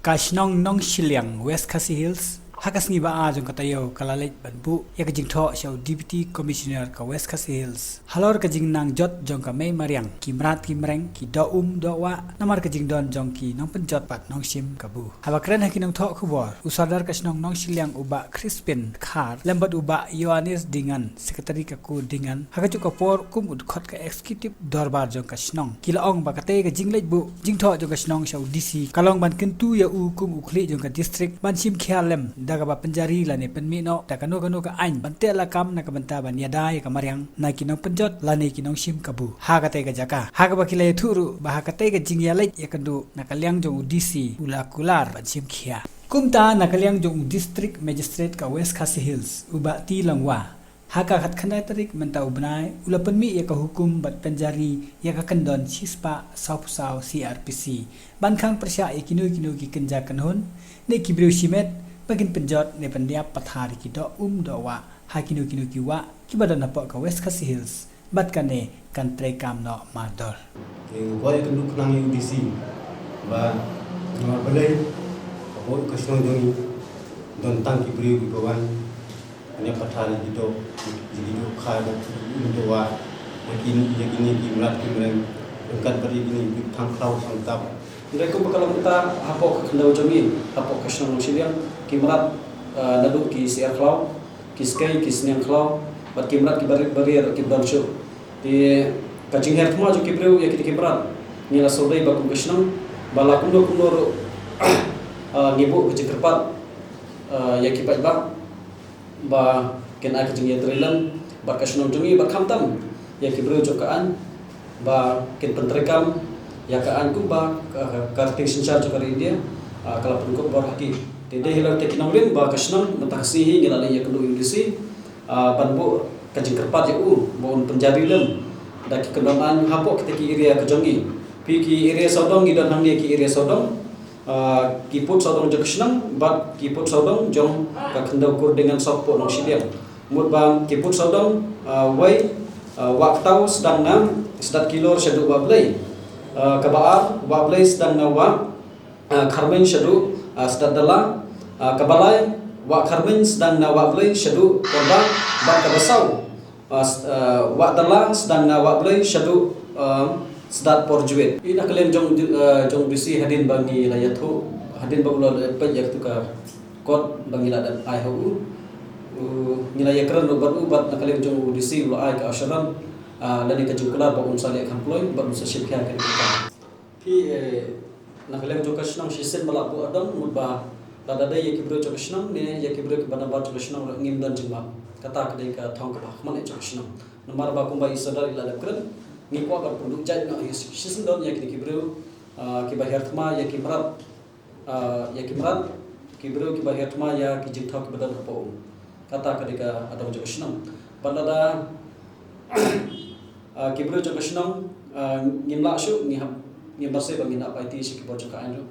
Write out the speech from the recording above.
ka Shong Nongshilliang West Khasi Hills hakas ngi ba jong katayo kala Leit banbu ya ka Jingthoh shaw deputy commissioner ka West Khasi Hills halor ka jing nang jot jong ka Mei Mariang ki mrat ki mreng ki do wa namar ka jing don jong ki nong penjot pat nong sim kabu haba kren ha ki Nongthoh khubor usadar ka Shong Nongshilliang uba Crispin khar lembat uba Yohanes dingan sekretari ka ku dingan haka chu ka por kum ud khot ka executive dorbar jong ka Shong ki laong ba ka te ka jing Leit bu Jingthoh jong ka Shong shaw DC kalong ban kentu ya u kum ukhli jong ka district ban sim khialem daga ba penjari lani penmino ta kanu ka ain bante la kam na kabynta ban yadai ka mariang na kinong penjot lani kinong sim kabu ha ka te ka jaka ha ka ba kilai thuru ba ha ka te ka jingya Leit ya kandu na kalyang jong DC ula kular ban sim khia kumta na kalyang jong district magistrate ka West Khasi Hills uba ti langwa haka khat khandai tarik mentau benai ula penmi ya ka hukum bat penjari ya ka kendon sispa saupusau CRPC ban khang persya ya kinu ki kenja kanhon ne kibreu simet bagin penjot ne pendiap pathari ki do wa ha kinu ki wa ki badan apa ka West Khasi Hills bat kane kan trekam no mador ke goi kan duk nang UDC ba ma balai ko ka Shong dongi don tang ki breu ki bawan ne pathari ki do kha do wa yakin ki mrat ki mreng kan bari ni thang khau sang tap Ndai ko bakal kita hapok kendau jami hapok ke Shong Nongshilliang kimrat nadu ki siar khlau ki skai ki sniang khlau bat kimrat ki bari ki bansho di kajing her thma jo ki breu ya ki kimrat ni la sodai ba ku Shong bala kundo ngibu ke cekerpat ya ki ba ba ken ak jing ya trilang ba ka Shong jongi ba khamtam ya ki breu jo kaan ba ken pentrekam ya ka an kumba karting sinsar jo kari dia kala pun bor haki tede hilar te kinongrin ba ka Shong mataksi hi ngila ya kendo indisi banbo kajing kerpat ya bon penjari lem da ki kendonan hapo kita ki area ka jongi pi ki area sodong gidan hang ki area sodong ki put sodong jo Shong bat ki put sodong jong ka kendo kur dengan sopo Nongshilliang mut bang ki put sodong wai waktau sedang nam sedat kilor syadu bablai kabaar bablai sedang nawa kharmen syadu sedat dala kabalai wa kharmen sedang nawa bablai syadu korba bat kabasau wa dala sedang nawa bablai syadu sedat porjuet ina kalian jong bisi hadin bangi layathu hadin bagula pajak tu ka kot bangi ladan ai hu nilai keren ubat kalian jong bisi lo ai ka asharam dan ikajungkelar ba unsali employ ba unsal shipya kan kita pi nakalian jong ka Shong shisen bala bu adam mudba dada dai yakibro jong Shong ne yakibro ki bana ba jong Shong ngim dan jingba kata kedai ka thong ka man jong Shong nomar ba kumba isadar ila keren ngi ko ba punduk jai no shisen don yakibro ki bahar thma yakimrat kibro ki bahar thma ya ki Jingthoh ki badan po kata kedai adam jong Shong balada kibro jong Shong ngimla shu ngim barse ba ngina paiti shi kibor jong ka anu